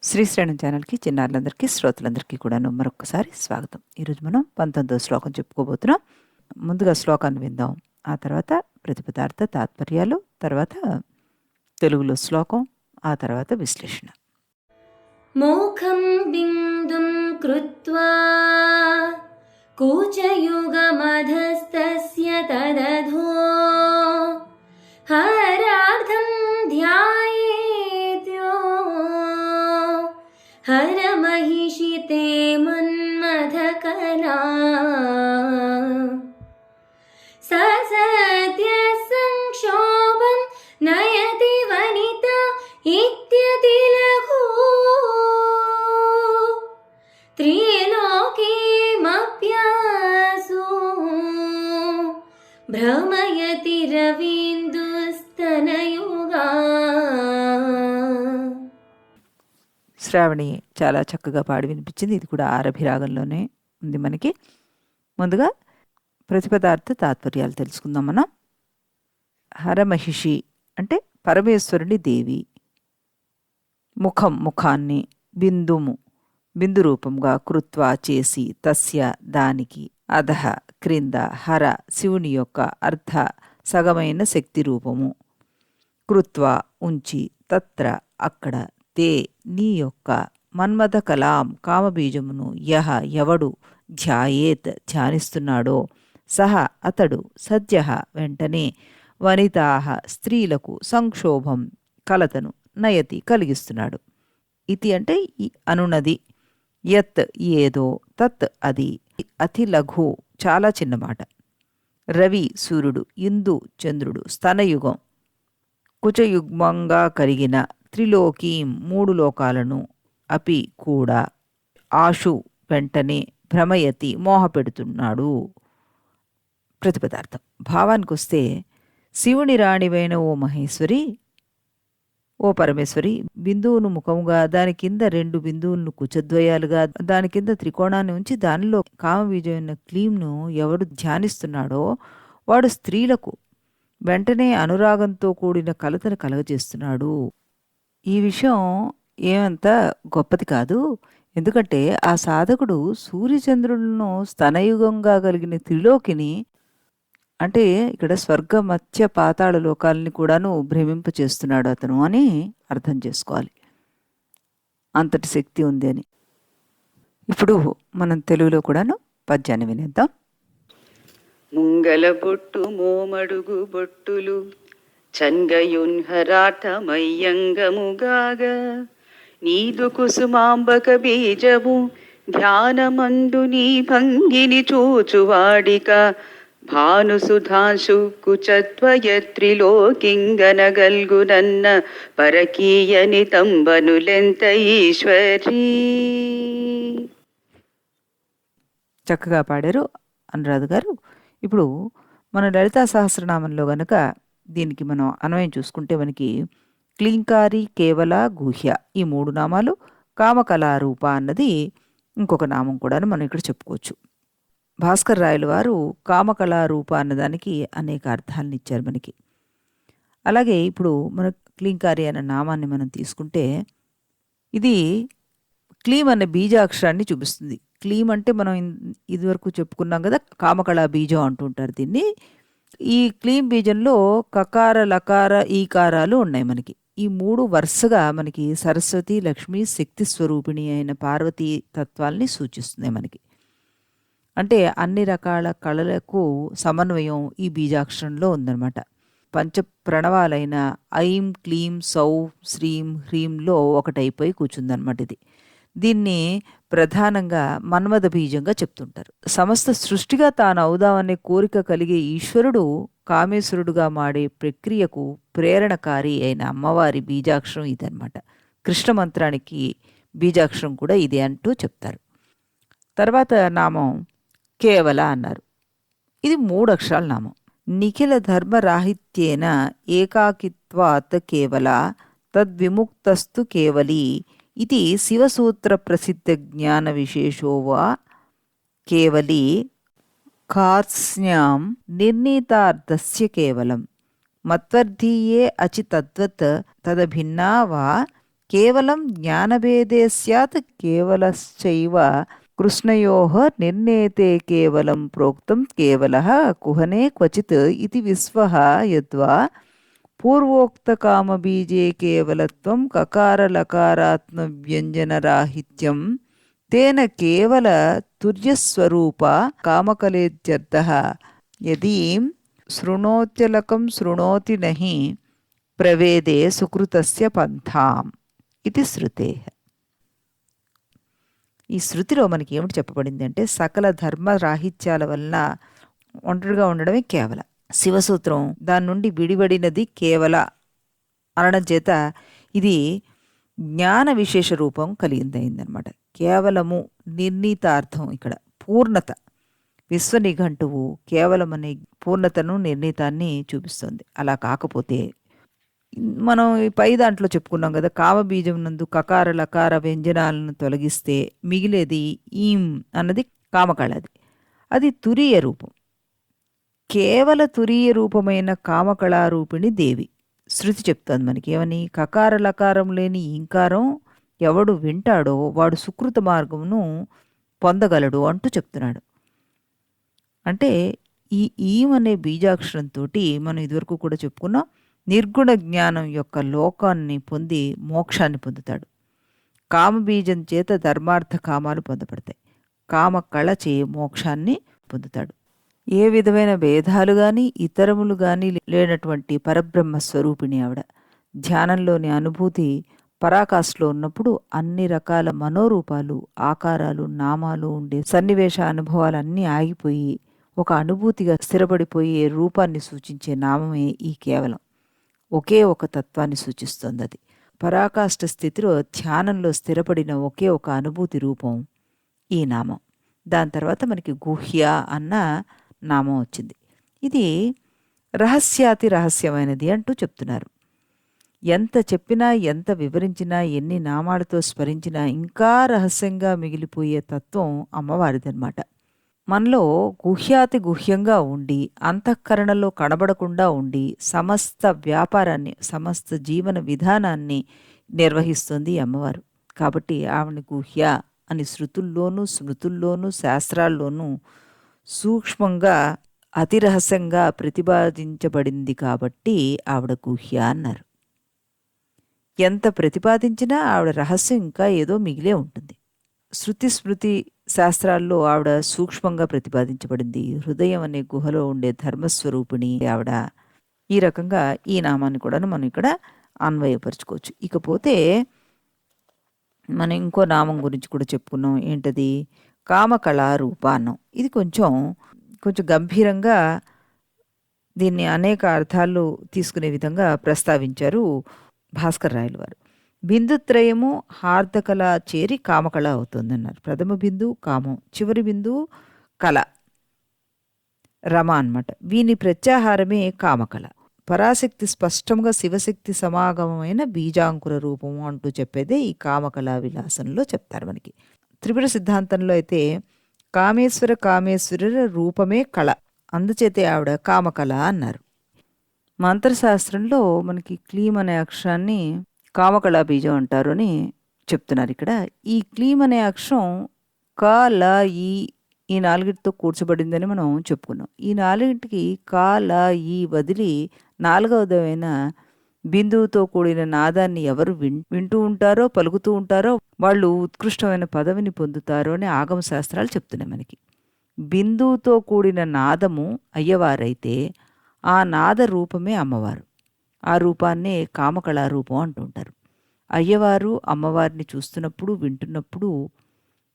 శ్రీశ్రేణం ఛానల్కి చిన్నారులందరికీ శ్రోతలందరికీ కూడాను మరొకసారి స్వాగతం. ఈరోజు మనం 19వ శ్లోకం చెప్పుకోబోతున్నాం. ముందుగా శ్లోకాన్ని విందాం, ఆ తర్వాత ప్రతిపదార్థ తాత్పర్యాలు, తర్వాత తెలుగులో శ్లోకం, ఆ తర్వాత విశ్లేషణ. మోఖం బిందుం కృత్వా కూచయుగమధస్తస్య తదధో హరార్థం ధ్యాయేత్యో హరమహిషితే మన్మథకలా ససత్య సంక్షోభం నయతి వనిత ఇత్యతిలఘు త్రిలోకీమప్యాసు భ్రమయతి రవీందుస్తనయుగా. శ్రావణి చాలా చక్కగా పాడి వినిపించింది. ఇది కూడా ఆరభి రాగంలోనే ఉంది మనకి. ముందుగా ప్రతిపదార్థ తాత్పర్యాలు తెలుసుకుందాం మనం. హరమహిషి అంటే పరమేశ్వరుని దేవి, ముఖం ముఖాన్ని, బిందుము బిందు రూపంగా, కృత్వా చేసి, తస్య దానికి, అధః క్రింద, హర శివుని యొక్క అర్ధ సగమైన శక్తి రూపము, కృత్వా ఉంచి, తత్ర అక్కడ, తే నీ యొక్క, మన్మథ కలాం కామబీజమును, యహ ఎవడు, ధ్యాయేత్ ధ్యానిస్తున్నాడో, సహ అతడు, సద్య వెంటనే, వనితాహ స్త్రీలకు, సంక్షోభం కలతను, నయతి కలిగిస్తున్నాడు. ఇతి అంటే అనునది, యత్ ఏదో, తత్ అది, అతి లఘు చాలా చిన్నమాట, రవి సూర్యుడు, ఇందు చంద్రుడు, స్తనయుగం కుచయుగ్మంగా కలిగిన, త్రిలోకీం మూడు లోకాలను, అపి కూడా, ఆశు వెంటనే, భ్రమయతి మోహపెడుతున్నాడు. ప్రతిపదార్థం భావానికి వస్తే, శివుని రాణివైన ఓ మహేశ్వరి, ఓ పరమేశ్వరి, బిందువును ముఖముగా, దాని కింద 2 బిందువులను కుచద్వయాలుగా, దాని కింద త్రికోణాన్ని ఉంచి, దానిలో కామబీజమైన క్లీంను ఎవడు ధ్యానిస్తున్నాడో వాడు స్త్రీలకు వెంటనే అనురాగంతో కూడిన కలతను కలగజేస్తున్నాడు. ఈ విషయం ఏమంత గొప్పది కాదు. ఎందుకంటే ఆ సాధకుడు సూర్యచంద్రులను స్తనయుగంగా కలిగిన త్రిలోకిని, అంటే ఇక్కడ స్వర్గ మత్స్య పాతాళ లోకాలని కూడాను భ్రమింపచేస్తున్నాడు అతను అని అర్థం చేసుకోవాలి. అంతటి శక్తి ఉంది అని. ఇప్పుడు మనం తెలుగులో కూడాను పద్యాన్ని వినేద్దాం. ముంగల బొట్టు మోమడుగు బొట్టులు చంగయున్హరాటమయ్యంగముగాగ నీదు కుసుమాంబక బీజము ధ్యానమందు నీ భంగిని చూచువాడిక భానుసుధాంశు కుచత్వయత్రిలోకింగనగల్గునన్న పరకీయని తంబనులెంత ఈశ్వరీ. చక్కగా పాడారు అనురాధ గారు. ఇప్పుడు మన లలితా సహస్రనామంలో గనక దీనికి మనం అన్వయం చూసుకుంటే, మనకి క్లీంకారి, కేవల, గుహ్య ఈ 3 నామాలు, కామకళారూప అన్నది ఇంకొక నామం కూడా మనం ఇక్కడ చెప్పుకోవచ్చు. భాస్కర్ రాయలు వారు కామకళారూప అన్నదానికి అనేక అర్థాలను ఇచ్చారు మనకి. అలాగే ఇప్పుడు మన క్లీంకారి అనే నామాన్ని మనం తీసుకుంటే, ఇది క్లీం అనే బీజాక్షరాన్ని చూపిస్తుంది. క్లీం అంటే మనం ఇదివరకు చెప్పుకున్నాం కదా, కామకళా బీజం అంటుంటారు దీన్ని. ఈ క్లీం బీజంలో కకార, లకార, ఈకారాలు ఉన్నాయి మనకి. ఈ 3 వరుసగా మనకి సరస్వతి, లక్ష్మి, శక్తి స్వరూపిణి అయిన పార్వతీ తత్వాల్ని సూచిస్తుంది మనకి. అంటే అన్ని రకాల కళలకు సమన్వయం ఈ బీజాక్షరంలో ఉందన్నమాట. పంచ ప్రణవాలైన ఐం, క్లీం, సౌ, శ్రీం, హ్రీంలో ఒకటైపోయి కూర్చుందనమాట ఇది. దీన్ని ప్రధానంగా మన్మథ బీజంగా చెప్తుంటారు. సమస్త సృష్టిగా తాను అవుదామనే కోరిక కలిగే ఈశ్వరుడు కామేశ్వరుడుగా మాడే ప్రక్రియకు ప్రేరణకారి అయిన అమ్మవారి బీజాక్షరం ఇదనమాట. కృష్ణ మంత్రానికి బీజాక్షరం కూడా ఇదే అంటూ చెప్తారు. తర్వాత నామం కేవల అన్నారు. ఇది 3 అక్షరాల నామం. నిఖిల ధర్మరాహిత్యేన ఏకాకిత్వాత్ కేవల తద్విముక్తస్తు కేవలి ఇది శివసూత్ర ప్రసిద్ధ జ్ఞాన విశేషో వా కేవలి కార్స్న్యాం నిర్ణీతార్థస్య కేవలం మత్వర్ధీయే అచి తద్వత్ తదభిన్నా వా కేవలం జ్ఞానభేదే స్యాత్ కేవలశ్చైవ కృష్ణయోః నిర్ణేతే కేవలం ప్రోక్తం కేవలః కుహనే క్వచిత్ ఇతి విశ్వః యద్వా పూర్వోక్తకామబీజే కేవలత్వం కకారలకారాత్మవ్యంజనరాహిత్యం తేన కేవల తుర్యస్వరూప కామకలేత్యర్థః యదీం శృణోత్యలకం శృణోతి నహి ప్రవేదే సుకృతస్య పంథాం ఇది శృతేః. ఈ శృతిలో మనకి ఏమిటి చెప్పబడింది అంటే సకల ధర్మ రాహిత్యాల వలన ఒంటరిగా ఉండడమే కేవల. శివసూత్రం దాని నుండి విడివడినది కేవల అనడం చేత ఇది జ్ఞాన విశేష రూపం కలిగిందయిందనమాట. కేవలము నిర్ణీతార్థం ఇక్కడ పూర్ణత. విశ్వనిఘంటువు కేవలం అనే పూర్ణతను నిర్ణీతాన్ని చూపిస్తుంది. అలా కాకపోతే మనం ఈ పై దాంట్లో చెప్పుకున్నాం కదా, కామబీజం నందు కకార లకార వ్యంజనాలను తొలగిస్తే మిగిలేది ఈం అన్నది కామకళది. అది తురీయ రూపం. కేవల తురీయ రూపమైన కామకళారూపిణి దేవి. శృతి చెప్తుంది మనకి ఏమని, కకార లకారం లేని ఇంకారం ఎవడు వింటాడో వాడు సుకృత మార్గమును పొందగలడు అంటూ చెప్తున్నాడు. అంటే ఈ ఈం అనే బీజాక్షరంతో మనం ఇదివరకు కూడా చెప్పుకున్నాం, నిర్గుణ జ్ఞానం యొక్క లోకాన్ని పొంది మోక్షాన్ని పొందుతాడు. కామబీజం చేత ధర్మార్థ కామాలు పొందపడతాయి. కామ కళ చే మోక్షాన్ని పొందుతాడు. ఏ విధమైన భేదాలు కానీ ఇతరములు కానీ లేనటువంటి పరబ్రహ్మ స్వరూపిణి ఆవిడ. ధ్యానంలోని అనుభూతి పరాకాష్ఠలో ఉన్నప్పుడు అన్ని రకాల మనోరూపాలు, ఆకారాలు, నామాలు ఉండే సన్నివేశ అనుభవాలన్నీ ఆగిపోయి ఒక అనుభూతిగా స్థిరపడిపోయే రూపాన్ని సూచించే నామమే ఈ కేవలం. ఒకే ఒక తత్వాన్ని సూచిస్తుంది అది. పరాకాష్ఠ స్థితిలో ధ్యానంలో స్థిరపడిన ఒకే ఒక అనుభూతి రూపం ఈ నామం. దాని తర్వాత మనకి గుహ్య అన్న నామం వచ్చింది. ఇది రహస్యాతి రహస్యమైనది అంటూ చెప్తున్నారు. ఎంత చెప్పినా ఎంత వివరించినా ఎన్ని నామాలతో స్మరించినా ఇంకా రహస్యంగా మిగిలిపోయే తత్వం అమ్మవారిదన్నమాట. మనలో గుహ్యాతి గుహ్యంగా ఉండి అంతఃకరణలో కనబడకుండా ఉండి సమస్త వ్యాపారాన్ని, సమస్త జీవన విధానాన్ని నిర్వహిస్తుంది అమ్మవారు. కాబట్టి ఆవిడని గుహ్య అని శృతుల్లోనూ స్మృతుల్లోనూ శాస్త్రాల్లోనూ సూక్ష్మంగా అతి రహస్యంగా ప్రతిపాదించబడింది కాబట్టి ఆవిడ గుహ్య అన్నారు. ఎంత ప్రతిపాదించినా ఆవిడ రహస్యం ఇంకా ఏదో మిగిలే ఉంటుంది. శృతి స్మృతి శాస్త్రాల్లో ఆవిడ సూక్ష్మంగా ప్రతిపాదించబడింది. హృదయం అనే గుహలో ఉండే ధర్మస్వరూపిణి ఆవిడ. ఈ రకంగా ఈ నామాన్ని కూడా మనం ఇక్కడ అన్వయపరుచుకోవచ్చు. ఇకపోతే మనం ఇంకో నామం గురించి కూడా చెప్పుకున్నాం. ఏంటది? కామకళారూపాన్నం. ఇది కొంచెం గంభీరంగా దీన్ని అనేక అర్థాలు తీసుకునే విధంగా ప్రస్తావించారు భాస్కర్ రాయలు వారు. బిందుత్రయము హార్దకళ చేరి కామకళ అవుతుందన్నారు. ప్రథమ బిందువు కామం, చివరి బిందువు కళ, రమ అన్నమాట. వీని ప్రత్యాహారమే కామకళ. పరాశక్తి స్పష్టంగా శివశక్తి సమాగమమైన బీజాంకుర రూపము అంటూ చెప్పేదే ఈ కామకళా విలాసంలో చెప్తారు మనకి. త్రిపుర సిద్ధాంతంలో అయితే కామేశ్వరుల రూపమే కళ, అందుచేతే ఆవిడ కామకళ అన్నారు. మంత్రశాస్త్రంలో మనకి క్లీం అనే అక్షరాన్ని కామకళా బీజం అంటారు అని చెప్తున్నారు ఇక్కడ. ఈ క్లీం అనే అక్షరం క, ల, ఈ నాలుగిటితో కూర్చబడిందని మనం చెప్పుకున్నాం. ఈ నాలుగింటికి క, ల, ఈ వదిలి నాలుగవదైన బిందువుతో కూడిన నాదాన్ని ఎవరు వింటూ ఉంటారో, పలుకుతూ ఉంటారో వాళ్ళు ఉత్కృష్టమైన పదవిని పొందుతారో అని ఆగమ శాస్త్రాలు చెప్తున్నాయి మనకి. బిందువుతో కూడిన నాదము అయ్యవారైతే ఆ నాద రూపమే అమ్మవారు. ఆ రూపాన్నే కామకళారూపం అంటుంటారు. అయ్యవారు అమ్మవారిని చూస్తున్నప్పుడు, వింటున్నప్పుడు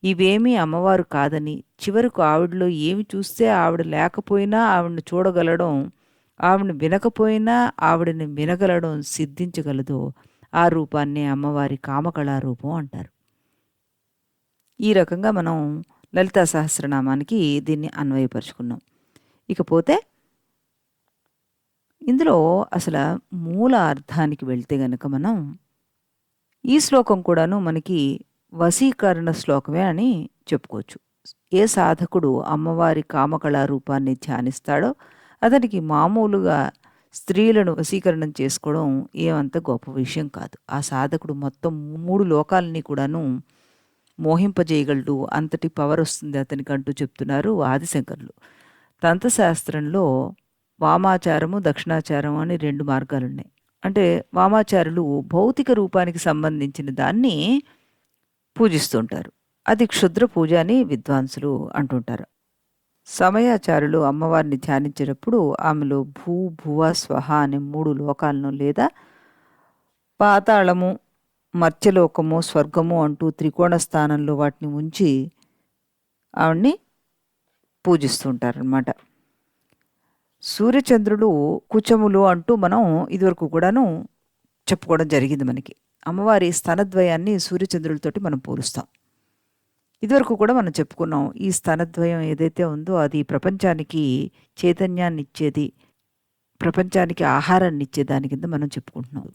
ఇవేమీ అమ్మవారు కాదని, చివరకు ఆవిడలో ఏమి చూస్తే ఆవిడ లేకపోయినా ఆవిడని చూడగలడం, ఆవిడని వినకపోయినా ఆవిడని వినగలడం సిద్ధించగలదో ఆ రూపాన్నే అమ్మవారి కామకళారూపం అంటారు. ఈ రకంగా మనం లలితా సహస్రనామానికి దీన్ని అన్వయపరుచుకున్నాం. ఇకపోతే ఇందులో అసలు మూల అర్థానికి వెళ్తే గనక మనం ఈ శ్లోకం కూడాను మనకి వశీకరణ శ్లోకమే అని చెప్పుకోవచ్చు. ఏ సాధకుడు అమ్మవారి కామకళా రూపాన్ని ధ్యానిస్తాడో అతనికి మామూలుగా స్త్రీలను వశీకరణం చేసుకోవడం ఏమంత గొప్ప విషయం కాదు. ఆ సాధకుడు మొత్తం 3 లోకాలని కూడాను మోహింపజేయగలడు. అంతటి పవర్ వస్తుంది అతనికంటూ చెప్తున్నారు ఆదిశంకరులు. తంత్రశాస్త్రంలో వామాచారము, దక్షిణాచారం అని 2 మార్గాలున్నాయి. అంటే వామాచారులు భౌతిక రూపానికి సంబంధించిన దాన్ని పూజిస్తుంటారు. అది క్షుద్ర పూజ అని విద్వాంసులు అంటుంటారు. సమయాచారులు అమ్మవారిని ధ్యానించేటప్పుడు ఆమెలో భూ, భువ, స్వహ అనే 3 లోకాలను లేదా పాతాళము, మర్త్యలోకము, స్వర్గము అంటూ త్రికోణ స్థానంలో వాటిని ఉంచి ఆవిడ్ని పూజిస్తుంటారనమాట. సూర్యచంద్రులు కుచములు అంటూ మనం ఇదివరకు కూడాను చెప్పుకోవడం జరిగింది మనకి. అమ్మవారి స్తనద్వయాన్ని సూర్యచంద్రులతోటి మనం పోలుస్తాం. ఇదివరకు కూడా మనం చెప్పుకున్నాం. ఈ స్తనద్వయం ఏదైతే ఉందో అది ప్రపంచానికి చైతన్యాన్ని ఇచ్చేది, ప్రపంచానికి ఆహారాన్ని ఇచ్చే దాని కింద మనం చెప్పుకుంటున్నాం.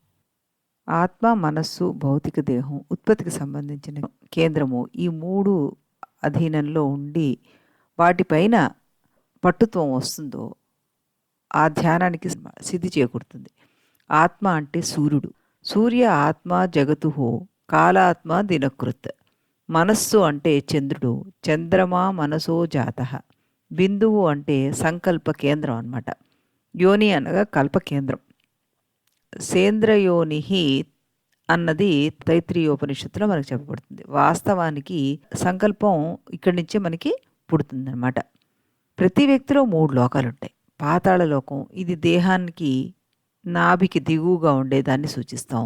ఆత్మ, మనస్సు, భౌతిక దేహం ఉత్పత్తికి సంబంధించిన కేంద్రము ఈ 3 అధీనంలో ఉండి వాటిపైన పట్టుత్వం వస్తుందో ఆ ధ్యానానికి సిద్ధి చేకూరుతుంది. ఆత్మ అంటే సూర్యుడు. సూర్య ఆత్మ జగతుహో కాలాత్మ దినకృత్. మనస్సు అంటే చంద్రుడు. చంద్రమా మనసో జాతః. బిందువు అంటే సంకల్ప కేంద్రం అన్నమాట. యోని అనగా కల్పకేంద్రం. సేంద్రయోనిహి అన్నది తైత్రీయోపనిషత్తులో మనకు చెప్పబడుతుంది. వాస్తవానికి సంకల్పం ఇక్కడి నుంచే మనకి పుడుతుందన్నమాట. ప్రతి వ్యక్తిలో 3 లోకాలు ఉంటాయి. పాతాళ లోకం ఇది దేహానికి నాభికి దిగువగా ఉండేదాన్ని సూచిస్తాం.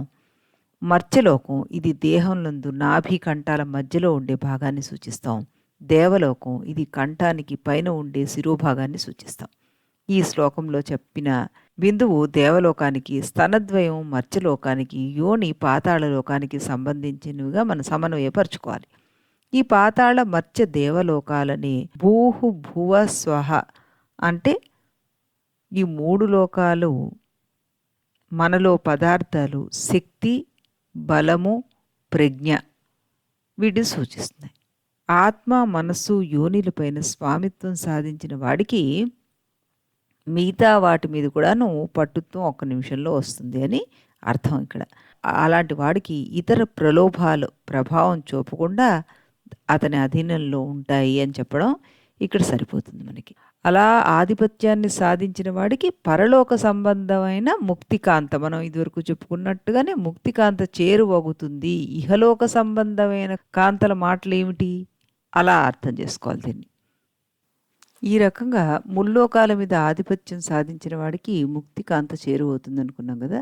మర్త్యలోకం ఇది దేహంనందు నాభి కంఠాల మధ్యలో ఉండే భాగాన్ని సూచిస్తాం. దేవలోకం ఇది కంఠానికి పైన ఉండే శిరోభాగాన్ని సూచిస్తాం. ఈ శ్లోకంలో చెప్పిన బిందువు దేవలోకానికి, స్తనద్వయం మర్త్యలోకానికి, యోని పాతాళ లోకానికి సంబంధించినవిగా మనం సమన్వయపరచుకోవాలి. ఈ పాతాళ మర్త్య దేవలోకాలని భూహు భువ స్వహ అంటే ఈ 3 లోకాలు మనలో పదార్థాలు శక్తి, బలము, ప్రజ్ఞ వీటిని సూచిస్తున్నాయి. ఆత్మ, మనస్సు, యోనిలపైన స్వామిత్వం సాధించిన వాడికి మిగతా వాటి మీద కూడాను పట్టుత్వం 1 నిమిషంలో వస్తుంది అని అర్థం ఇక్కడ. అలాంటి వాడికి ఇతర ప్రలోభాలు ప్రభావం చూపకుండా అతని అధీనంలో ఉంటాయి అని చెప్పడం ఇక్కడ సరిపోతుంది మనకి. అలా ఆధిపత్యాన్ని సాధించిన వాడికి పరలోక సంబంధమైన ముక్తికాంత, మనం ఇదివరకు చెప్పుకున్నట్టుగానే ముక్తికాంత చేరువగుతుంది. ఇహలోక సంబంధమైన కాంతల మాటలు ఏమిటి, అలా అర్థం చేసుకోవాలి దీన్ని. ఈ రకంగా ముల్లోకాల మీద ఆధిపత్యం సాధించిన వాడికి ముక్తికాంత చేరువవుతుంది అనుకున్నాం కదా.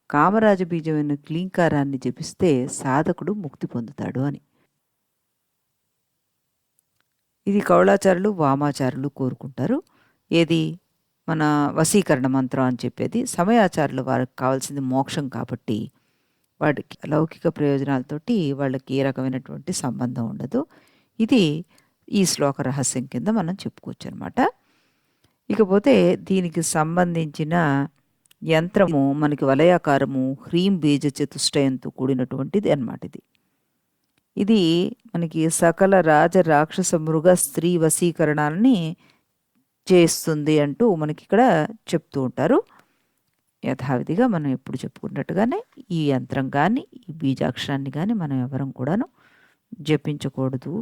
కామరాజ బీజమైన క్లీంకారాన్ని జపిస్తే సాధకుడు ముక్తి పొందుతాడు అని. ఇది కౌళాచారులు, వామాచారులు కోరుకుంటారు. ఏది మన వశీకరణ మంత్రం అని చెప్పేది. సమయాచారులు వారికి కావాల్సింది మోక్షం కాబట్టి వాడికి లౌకిక ప్రయోజనాలతోటి వాళ్ళకి ఏ రకమైనటువంటి సంబంధం ఉండదు. ఇది ఈ శ్లోక రహస్యం కింద మనం చెప్పుకోవచ్చు అనమాట. ఇకపోతే దీనికి సంబంధించిన యంత్రము మనకి వలయాకారము హ్రీం బీజ చతుష్టయంతో కూడినటువంటిది అన్నమాట. ఇది మనకి సకల రాజ రాక్షస మృగ స్త్రీ వశీకరణాలని చేస్తుంది అంటూ మనకి ఇక్కడ చెప్తూ ఉంటారు. యథావిధిగా మనం ఎప్పుడు చెప్పుకున్నట్టుగానే ఈ యంత్రం కానీ ఈ బీజాక్షరాన్ని కానీ మనం ఎవరం కూడాను జపించకూడదు.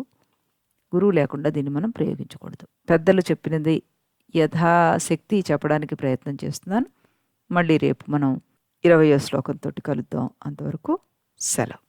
గురువు లేకుండా దీన్ని మనం ప్రయోగించకూడదు. పెద్దలు చెప్పినది యథాశక్తి చెప్పడానికి ప్రయత్నం చేస్తున్నాను. మళ్ళీ రేపు మనం 20వ శ్లోకంతో కలుద్దాం. అంతవరకు సెలవు.